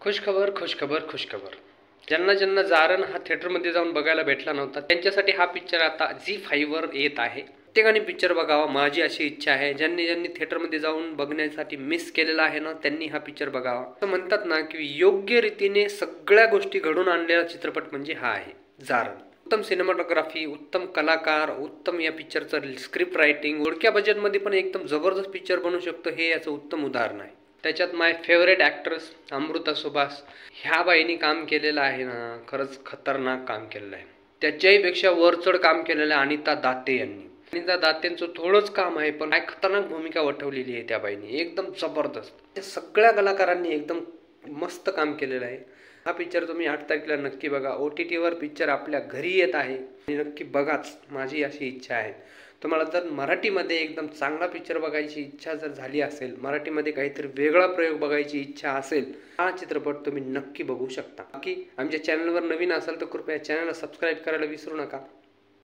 खुशखबर खुशखबर खुशखबर. ज्यांना ज्यांना जारण हा थिएटरमध्ये जाऊन बघायला भेटला नव्हता त्यांच्यासाठी हा पिक्चर आता झी5वर येत आहे. प्रत्येकाने पिक्चर बघावा माझी अशी इच्छा आहे. ज्यांनी ज्यांनी थिएटरमध्ये जाऊन बघण्यासाठी मिस केलेला आहे ना त्यांनी हा पिक्चर बघावा. असं म्हणतात ना की योग्य रीतीने सगळ्या गोष्टी घडून आणलेला चित्रपट म्हणजे हा आहे जारण. उत्तम सिनेमॅटोग्राफी, उत्तम कलाकार, उत्तम या पिक्चरचं स्क्रिप्ट रायटिंग, थोडक्या बजेटमध्ये पण एकदम जबरदस्त पिक्चर बनू शकतो हे याचं उत्तम उदाहरण आहे. त्याच्यात माय फेवरेट ॲक्ट्रेस अमृता सुभाष ह्या बाईनी काम केलेलं आहे ना, खरंच खतरनाक काम केलेलं आहे. त्याच्याही पेक्षा वरचढ काम केलेलं आहे अनिता दाते यांनी. अनिता दातेंचं थोडंच काम आहे पण काय खतरनाक भूमिका वठवलेली आहे त्या बाईनी, एकदम जबरदस्त. त्या सगळ्या कलाकारांनी एकदम मस्त काम केलेलं आहे. हा पिक्चर तुम्ही 8 तारखेला नक्की बघा. OTTवर पिक्चर आपल्या घरी येत आहे आणि नक्की बघाच, माझी अशी इच्छा आहे. तुम्हाला जर मराठीमध्ये एकदम चांगला पिक्चर बघायची इच्छा जर झाली असेल, मराठीमध्ये काहीतरी वेगळा प्रयोग बघायची इच्छा असेल, हा चित्रपट तुम्ही नक्की बघू शकता. बाकी आमच्या चॅनलवर नवीन असाल तर कृपया चॅनलला सबस्क्राईब करायला विसरू नका.